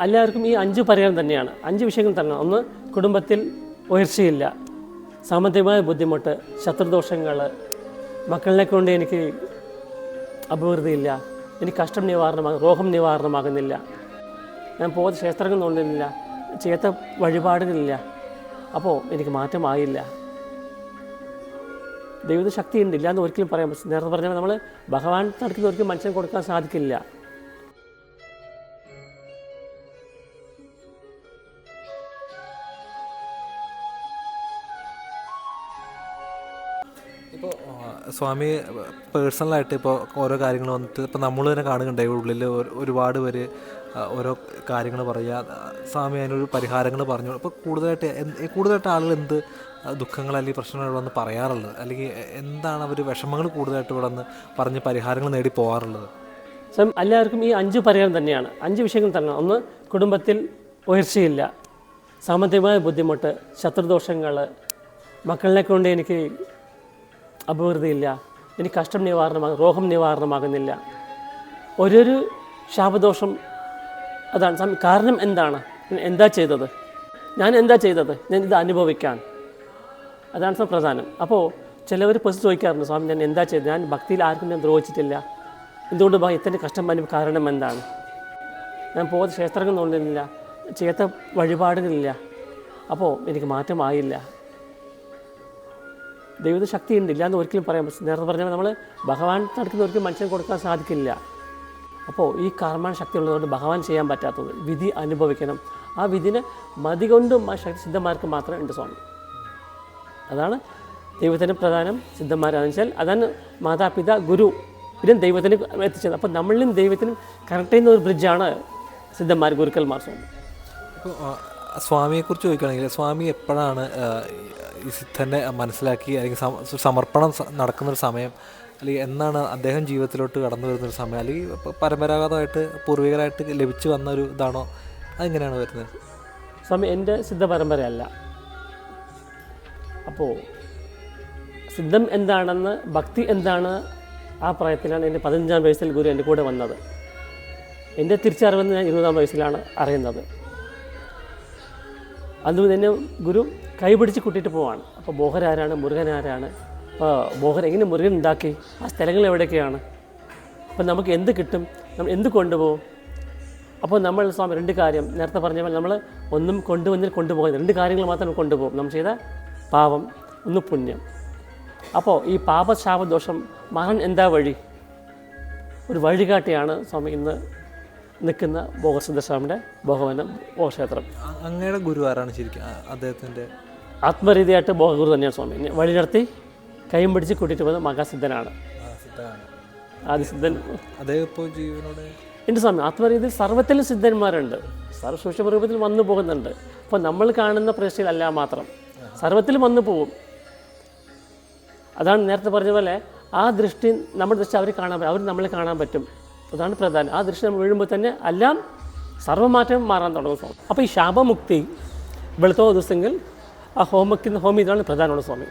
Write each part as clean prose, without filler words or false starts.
എല്ലാവർക്കും ഈ 5 പരിഹാരം തന്നെയാണ്. 5 വിഷയങ്ങൾ തന്നെ. ഒന്ന്, കുടുംബത്തിൽ ഉയർച്ചയില്ല, സാമ്പത്തികമായ ബുദ്ധിമുട്ട്, ശത്രുദോഷങ്ങൾ, മക്കളിനെ കൊണ്ട് എനിക്ക് അഭിവൃദ്ധിയില്ല, എനിക്ക് കഷ്ടം നിവാരണമാകും, രോഗം നിവാരണമാകുന്നില്ല, ഞാൻ പോകുന്ന ക്ഷേത്രങ്ങൾ നോക്കുന്നില്ല, ചെയ്യാത്ത വഴിപാടുകളില്ല, അപ്പോൾ എനിക്ക് മാറ്റമായില്ല. ദൈവത്തിന് ശക്തിയുണ്ട്, ഇല്ല എന്ന് ഒരിക്കലും പറയാൻ പറ്റില്ല. നേരത്തെ പറഞ്ഞാൽ നമ്മൾ ഭഗവാൻ നടക്കുന്ന ഒരിക്കലും മനുഷ്യന് കൊടുക്കാൻ സാധിക്കില്ല. ഇപ്പോൾ സ്വാമി പേഴ്സണലായിട്ട് ഇപ്പോൾ ഓരോ കാര്യങ്ങൾ വന്നിട്ട് ഇപ്പോൾ നമ്മൾ തന്നെ കാണുന്നുണ്ടായി ഉള്ളിൽ ഒരുപാട് പേര് ഓരോ കാര്യങ്ങൾ പറയുക, സ്വാമി അതിനൊരു പരിഹാരങ്ങൾ പറഞ്ഞു. ഇപ്പോൾ കൂടുതലായിട്ട് ആളുകൾ എന്ത് ദുഃഖങ്ങൾ അല്ലെങ്കിൽ പ്രശ്നങ്ങൾ ഇവിടെ വന്ന് പറയാറുള്ളത്, അല്ലെങ്കിൽ എന്താണ് അവർ വിഷമങ്ങൾ കൂടുതലായിട്ട് ഇവിടെ വന്ന് പറഞ്ഞ് പരിഹാരങ്ങൾ നേടി പോകാറുള്ളത്? എല്ലാവർക്കും ഈ 5 പരിഹാരം തന്നെയാണ്. 5 വിഷയങ്ങൾ തന്നെ. ഒന്ന്, കുടുംബത്തിൽ ഉയർച്ചയില്ല, സാമ്പത്തികമായ ബുദ്ധിമുട്ട്, ശത്രുദോഷങ്ങൾ, മക്കളിനെ കൊണ്ട് എനിക്ക് അഭിവൃദ്ധിയില്ല, എനിക്ക് കഷ്ടം നിവാരണമാകും, രോഗം നിവാരണമാകുന്നില്ല, ഓരോരു ശാപദോഷം. അതാണ് കാരണം. എന്താണ് എന്താ ചെയ്തത്, ഞാൻ എന്താ ചെയ്തത്, ഞാൻ ഇത് അനുഭവിക്കാൻ, അതാണ് പ്രധാനം. അപ്പോൾ ചിലവർ പ്രശ്നം ചോദിക്കാറുണ്ട്, സ്വാമി ഞാൻ എന്താ ചെയ്തത്, ഞാൻ ഭക്തിയിൽ ആർക്കും ഞാൻ ദ്രോഹിച്ചിട്ടില്ല, എന്തുകൊണ്ട് ഇത്തന്നെ കഷ്ടം വരും, കാരണം എന്താണ്, ഞാൻ പോകുന്ന ക്ഷേത്രങ്ങൾ നോക്കുന്നില്ല, ചെയ്യാത്ത വഴിപാടുകളില്ല, അപ്പോൾ എനിക്ക് മാറ്റമായില്ല. ദൈവത്തിന് ശക്തിയുണ്ട്, ഇല്ല എന്ന് ഒരിക്കലും പറയാൻ പറ്റില്ല. നേരത്തെ പറഞ്ഞാൽ നമ്മൾ ഭഗവാൻ നടക്കുന്ന ഒരിക്കലും മനുഷ്യന് കൊടുക്കാൻ സാധിക്കില്ല. അപ്പോൾ ഈ കർമ്മ ശക്തി ഉള്ളതുകൊണ്ട് ഭഗവാൻ ചെയ്യാൻ പറ്റാത്തത് വിധി അനുഭവിക്കണം. ആ വിധിനെ മതി കൊണ്ടും ആ ശക്തി സിദ്ധന്മാർക്ക് മാത്രമേ ഉണ്ട് സ്വാമി. അതാണ് ദൈവത്തിന് പ്രധാനം. സിദ്ധന്മാരാണെന്ന് വെച്ചാൽ അതാണ് മാതാപിതാ ഗുരു, ഇതും ദൈവത്തിന് എത്തിച്ചത്. അപ്പോൾ നമ്മളിലും ദൈവത്തിനും കണക്ട് ചെയ്യുന്ന ഒരു ബ്രിഡ്ജാണ് സിദ്ധന്മാർ, ഗുരുക്കന്മാർ സ്വാമി. ഇപ്പോൾ സ്വാമിയെക്കുറിച്ച് ചോദിക്കുകയാണെങ്കിൽ സ്വാമി എപ്പോഴാണ് ഈ സിദ്ധനെ മനസ്സിലാക്കി, അല്ലെങ്കിൽ സമർപ്പണം നടക്കുന്നൊരു സമയം, അല്ലെങ്കിൽ എന്നാണ് അദ്ദേഹം ജീവിതത്തിലോട്ട് കടന്നു വരുന്നൊരു സമയം, അല്ലെങ്കിൽ പരമ്പരാഗതമായിട്ട് പൂർവികരായിട്ട് ലഭിച്ചു വന്ന ഒരു ഇതാണോ, അതെങ്ങനെയാണ് വരുന്നത്? സ്വാമി എൻ്റെ സിദ്ധ പരമ്പരയല്ല. അപ്പോൾ സിദ്ധം എന്താണെന്ന്, ഭക്തി എന്താണ്, ആ പ്രായത്തിലാണ് എൻ്റെ 15-ാം വയസ്സിൽ ഗുരു എൻ്റെ കൂടെ വന്നത്. എൻ്റെ തിരിച്ചറിവെന്ന് ഞാൻ 20-ാം വയസ്സിലാണ് അറിയുന്നത്. അതുകൊണ്ട് തന്നെ ഗുരു കൈപിടിച്ച് കൂട്ടിയിട്ട് പോവാണ്. അപ്പോൾ ബോഹർ ആരാണ്, മുരുകൻ ആരാണ്, അപ്പോൾ ബോഹർ എങ്ങനെ മുരുകൻ ഉണ്ടാക്കി, ആ സ്ഥലങ്ങൾ എവിടെയൊക്കെയാണ്, അപ്പോൾ നമുക്ക് എന്ത് കിട്ടും, നമ്മൾ എന്ത് കൊണ്ടുപോകും. അപ്പോൾ നമ്മൾ സ്വാമി 2 കാര്യം നേരത്തെ പറഞ്ഞ പോലെ നമ്മൾ ഒന്നും കൊണ്ടുപോകുന്നത് 2 കാര്യങ്ങൾ മാത്രം കൊണ്ടുപോകും. നമ്മൾ ചെയ്ത പാപം, ഒന്ന് പുണ്യം. അപ്പോൾ ഈ പാപശാപദോഷം മാറാൻ എന്താ വഴി, ഒരു വഴികാട്ടിയാണ് സ്വാമി ഇന്ന് നിൽക്കുന്ന ഭോഗസിദ്ധസ്വാമിയുടെ ഭോഗവനം ഭോഗക്ഷേത്രം. അങ്ങയുടെ ഗുരു ആരാണ് ശരിക്കും? അദ്ദേഹത്തിൻ്റെ ആത്മരീതിയായിട്ട് ഭോഗഗുരു തന്നെയാണ് സ്വാമി. വഴി നടത്തി കൈയും പിടിച്ച് കൂട്ടിയിട്ട് പോകുന്നത് മഹാസിദ്ധനാണ്, ആദിസിദ്ധൻ. അദ്ദേഹം ഇപ്പോൾ ജീവനോടെ എൻ്റെ സ്വാമി. ആത്മരീതിയിൽ സർവ്വത്തിലും സിദ്ധന്മാരുണ്ട്, സർവ്വസൂക്ഷ്മരൂപത്തിൽ വന്നു പോകുന്നുണ്ട്. അപ്പോൾ നമ്മൾ കാണുന്ന പ്രശ്നത്തിലല്ല മാത്രം, സർവ്വത്തിലും വന്നു പോകും. അതാണ് നേരത്തെ പറഞ്ഞ പോലെ ആ ദൃഷ്ടി, നമ്മുടെ ദൃഷ്ടി അവർ കാണാൻ പറ്റും, അവർ നമ്മളെ കാണാൻ പറ്റും. അതാണ് പ്രധാനം. ആ ദൃഷ്ടി നമ്മൾ വീഴുമ്പോൾ തന്നെ എല്ലാം സർവ്വമാറ്റം മാറാൻ തുടങ്ങും. അപ്പോൾ ഈ ശാപമുക്തി വെളുത്തോ ദിവസമെങ്കിൽ ആ ഹോമി ഇതാണ് പ്രധാനമുള്ള സ്വാമി.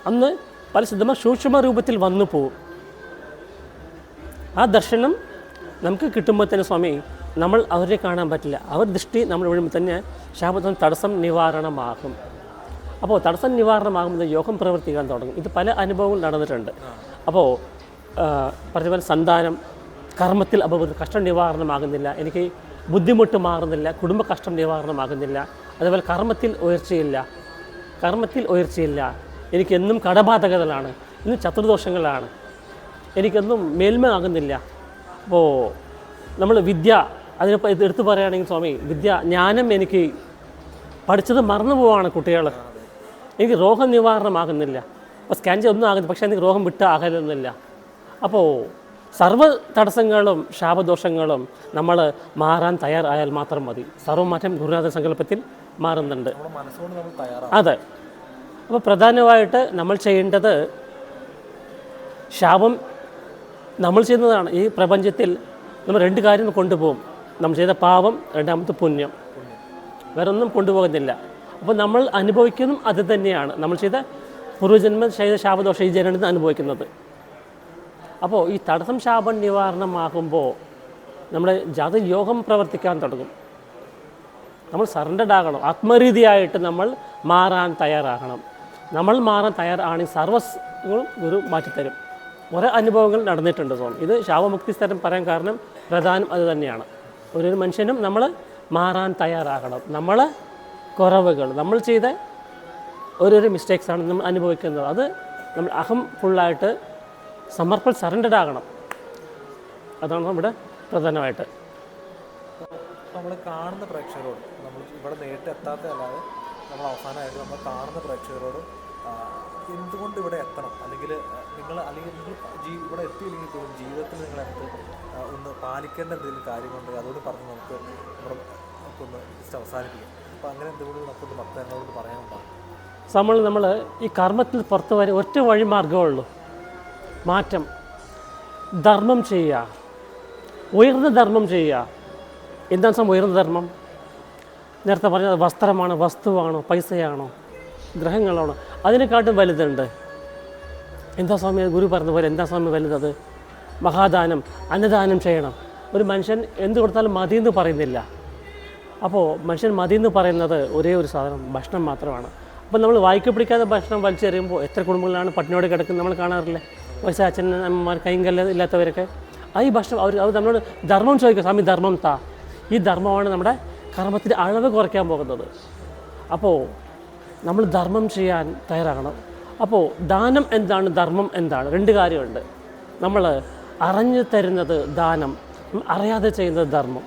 അന്ന് പല സിദ്ധന്മാർ സൂക്ഷ്മ രൂപത്തിൽ വന്നു പോകും. ആ ദർശനം നമുക്ക് കിട്ടുമ്പോൾ തന്നെ സ്വാമി നമ്മൾ അവരെ കാണാൻ പറ്റില്ല. അവർ ദൃഷ്ടി നമ്മൾ വീഴുമ്പോൾ തന്നെ ശാപത്തിന് തടസ്സം നിവാരണമാകും. അപ്പോൾ തടസ്സം നിവാരണമാകുമ്പോൾ യോഗം പ്രവർത്തിക്കാൻ തുടങ്ങും. ഇത് പല അനുഭവങ്ങൾ നടന്നിട്ടുണ്ട്. അപ്പോൾ പറഞ്ഞ പോലെ സന്താനം, കർമ്മത്തിൽ അപബുദ്ധി, കഷ്ടം നിവാരണമാകുന്നില്ല, എനിക്ക് ബുദ്ധിമുട്ട് മാറുന്നില്ല, കുടുംബ കഷ്ടം നിവാരണമാകുന്നില്ല, അതുപോലെ കർമ്മത്തിൽ ഉയർച്ചയില്ല, എനിക്കെന്നും കടബാധകതകളാണ്, ഇന്നും ചതുർദോഷങ്ങളാണ്, എനിക്കൊന്നും മേൽമ ആകുന്നില്ല. അപ്പോൾ നമ്മൾ വിദ്യ, അതിനിപ്പോൾ ഇത് എടുത്തു പറയുകയാണെങ്കിൽ സ്വാമി, ജ്ഞാനം എനിക്ക് പഠിച്ചത് മറന്നു പോവാണ് കുട്ടികൾ, എനിക്ക് രോഗം നിവാരണമാകുന്നില്ല, അപ്പോൾ സ്കാൻ ഒന്നും ആകുന്നില്ല, പക്ഷേ എനിക്ക് രോഗം വിട്ട് ആകരുന്നില്ല. അപ്പോൾ സർവ്വ തടസ്സങ്ങളും ശാപദോഷങ്ങളും നമ്മൾ മാറാൻ തയ്യാറായാൽ മാത്രം മതി. സർവ്വമാറ്റം ഗുരുനാഥ സങ്കല്പത്തിൽ മാറുന്നുണ്ട്. അതെ. അപ്പോൾ പ്രധാനമായിട്ട് നമ്മൾ ചെയ്യേണ്ടത്, ശാപം നമ്മൾ ചെയ്യുന്നതാണ്. ഈ പ്രപഞ്ചത്തിൽ നമ്മൾ 2 കാര്യം കൊണ്ടുപോകും. നമ്മൾ ചെയ്ത പാപം, രണ്ടാമത്തെ പുണ്യം, വേറെ ഒന്നും കൊണ്ടുപോകുന്നില്ല. അപ്പോൾ നമ്മൾ അനുഭവിക്കുന്നതും അത് തന്നെയാണ്. നമ്മൾ ചെയ്ത പൂർവ്വജന്മം ചെയ്ത ശാപദോഷം ഈ ജനത്തിൽ അനുഭവിക്കുന്നത്. അപ്പോൾ ഈ തടസ്സം ശാപം നിവാരണമാകുമ്പോൾ നമ്മുടെ ജാതക യോഗം പ്രവർത്തിക്കാൻ തുടങ്ങും. നമ്മൾ സറണ്ടഡ് ആകണം. ആത്മരീതിയായിട്ട് നമ്മൾ മാറാൻ തയ്യാറാകണം. നമ്മൾ മാറാൻ തയ്യാറാണെങ്കിൽ സർവ്വങ്ങളും ഗുരു മാറ്റിത്തരും. കുറേ അനുഭവങ്ങൾ നടന്നിട്ടുണ്ട് സ്വാമി. ഇത് ശാപമുക്തി സ്ഥലം പറയാൻ കാരണം പ്രധാനം അത് തന്നെയാണ്. ഒരു മനുഷ്യനും നമ്മൾ മാറാൻ തയ്യാറാകണം. നമ്മളെ കുറവുകൾ, നമ്മൾ ചെയ്ത ഓരോരോ മിസ്റ്റേക്സാണ് നമ്മൾ അനുഭവിക്കുന്നത്. അത് നമ്മൾ അഹം ഫുള്ളായിട്ട് സമർപ്പണം സറണ്ടഡ് ആകണം. അതാണ് നമ്മുടെ പ്രധാനമായിട്ട്. നമ്മൾ കാണുന്ന പ്രേക്ഷകരോട്, നമ്മൾ ഇവിടെ നേരിട്ട് എത്താത്തതല്ലാതെ നമ്മൾ അവസാനമായിട്ട് നമ്മൾ കാണുന്ന പ്രേക്ഷകരോട് എന്തുകൊണ്ട് ഇവിടെ എത്തണം, അല്ലെങ്കിൽ നിങ്ങൾ ഇവിടെ എത്തിയില്ലെങ്കിൽ പോലും ജീവിതത്തിൽ നിങ്ങൾ ഒന്ന് പാലിക്കേണ്ട എന്തെങ്കിലും കാര്യമുണ്ട് അതുകൊണ്ട് പറഞ്ഞ് നമുക്കൊന്ന് അവസാനിപ്പിക്കാം. അപ്പോൾ അങ്ങനെ എന്തുകൊണ്ട് നമുക്കൊന്ന് ഭക്തങ്ങളോട് പറയാനുണ്ടാകും? നമ്മൾ ഈ കർമ്മത്തിൽ പുറത്തു വരെ ഒറ്റ വഴി മാർഗ്ഗമുള്ളൂ, മാറ്റം. ധർമ്മം ചെയ്യുക, ഉയർന്ന ധർമ്മം ചെയ്യുക. എന്താണ് സമയം ഉയർന്ന ധർമ്മം? നേരത്തെ പറഞ്ഞത് വസ്ത്രമാണോ, വസ്തുവാണോ, പൈസയാണോ, ഗ്രഹങ്ങളാണോ? അതിനെക്കാട്ടും വലുതുണ്ട്. എന്താ സ്വാമി ഗുരു പറഞ്ഞ പോലെ എന്താ സ്വാമി വലുതത്? മഹാദാനം, അന്നദാനം ചെയ്യണം. ഒരു മനുഷ്യൻ എന്ത് കൊടുത്താലും മതിയെന്ന് പറയുന്നില്ല. അപ്പോൾ മനുഷ്യൻ മതിയെന്ന് പറയുന്നത് ഒരേ ഒരു സാധനം, ഭക്ഷണം മാത്രമാണ്. അപ്പോൾ നമ്മൾ വായിക്ക് പിടിക്കാതെ ഭക്ഷണം വലിച്ചെറിയുമ്പോൾ എത്ര കുടുംബങ്ങളാണ് പട്ടിണിയോട് കിടക്കുന്നത് നമ്മൾ കാണാറില്ലേ? വയസ്സായ അച്ഛനമ്മമാർ കൈങ്കല്ല ഇല്ലാത്തവരൊക്കെ. ഈ ഭക്ഷണം അവർ നമ്മളോട് ധർമ്മം ചോദിക്കുക, സ്വാമി ധർമ്മം താ. ഈ ധർമ്മമാണ് നമ്മുടെ കർമ്മത്തിൻ്റെ അളവ് കുറയ്ക്കാൻ പോകുന്നത്. അപ്പോൾ നമ്മൾ ധർമ്മം ചെയ്യാൻ തയ്യാറാകണം. അപ്പോൾ ദാനം എന്താണ്, ധർമ്മം എന്താണ്? രണ്ട് കാര്യമുണ്ട്. നമ്മൾ അറിഞ്ഞു തരുന്നത് ദാനം, അറിയാതെ ചെയ്യുന്നത് ധർമ്മം.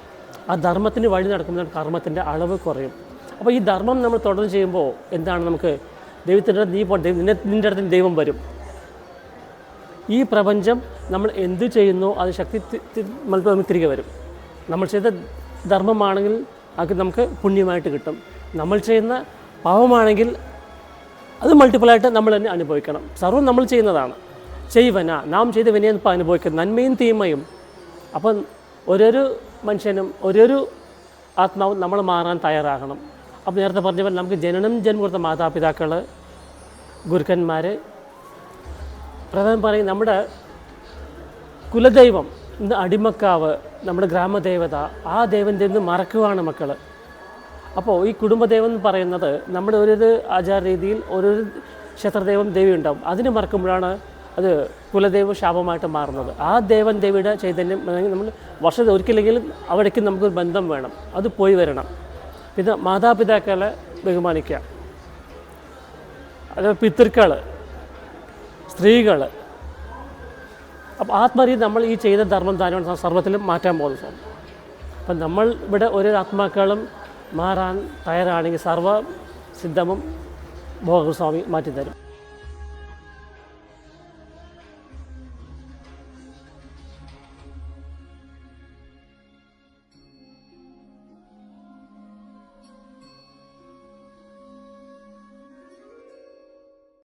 ആ ധർമ്മത്തിന് വഴി നടക്കുമ്പോൾ കർമ്മത്തിൻ്റെ അളവ് കുറയും. അപ്പോൾ ഈ ധർമ്മം നമ്മൾ തുടർന്ന് ചെയ്യുമ്പോൾ എന്താണ്, നമുക്ക് ദൈവത്തിൻ്റെ നിൻ്റെ അടുത്ത് ദൈവം വരും. ഈ പ്രപഞ്ചം നമ്മൾ എന്ത് ചെയ്യുന്നോ അത് ശക്തി നമുക്ക് തിരികെ വരും. നമ്മൾ ചെയ്ത ധർമ്മമാണെങ്കിൽ അത് നമുക്ക് പുണ്യമായിട്ട് കിട്ടും. നമ്മൾ ചെയ്യുന്ന പാവമാണെങ്കിൽ അത് മൾട്ടിപ്പിളായിട്ട് നമ്മൾ തന്നെ അനുഭവിക്കണം. സർവ്വം നമ്മൾ ചെയ്യുന്നതാണ്. ചെയ്വന നാം ചെയ്ത വിനയം ഇപ്പോൾ അനുഭവിക്കുന്നത്, നന്മയും തീമയും. അപ്പം ഓരോരു മനുഷ്യനും ഓരോരു ആത്മാവും നമ്മൾ മാറാൻ തയ്യാറാകണം. അപ്പോൾ നേരത്തെ പറഞ്ഞ പോലെ നമുക്ക് ജനനം ജന്മം കൊടുത്ത മാതാപിതാക്കൾ, ഗുരുക്കന്മാർ, പ്രധാനം പറയും നമ്മുടെ കുലദൈവം, ഇന്ന് അടിമക്കാവ്, നമ്മുടെ ഗ്രാമദേവത, ആ ദൈവൻ്റെ നിന്ന് മറക്കുകയാണ് മക്കൾ. അപ്പോൾ ഈ കുടുംബദൈവം എന്ന് പറയുന്നത് നമ്മുടെ ഓരോരു ആചാര രീതിയിൽ ഓരോരു ക്ഷേത്രദൈവം ദേവി ഉണ്ടാവും. അതിന് മറക്കുമ്പോഴാണ് അത് കുലദൈവ ശാപമായിട്ട് മാറുന്നത്. ആ ദേവൻ ദേവിയുടെ ചൈതന്യം നമ്മൾ വർഷത്തിൽ ഒരിക്കലെങ്കിലും അവിടേക്ക് നമുക്കൊരു ബന്ധം വേണം, അത് പോയി വരണം. പിന്നെ മാതാപിതാക്കളെ ബഹുമാനിക്കുക, അത് പിതൃക്കൾ, സ്ത്രീകൾ. അപ്പോൾ ആത്മരീതി നമ്മൾ ഈ ചെയ്ത ധർമ്മം താനും സർവ്വത്തിലും മാറ്റാൻ പോകുന്നു. അപ്പം നമ്മൾ ഇവിടെ ഓരോ ആത്മാക്കളും മാറാൻ തയ്യാറാണെങ്കിൽ സർവ്വ സിദ്ധമും ഭോഗസ്വാമി മാറ്റിത്തരും.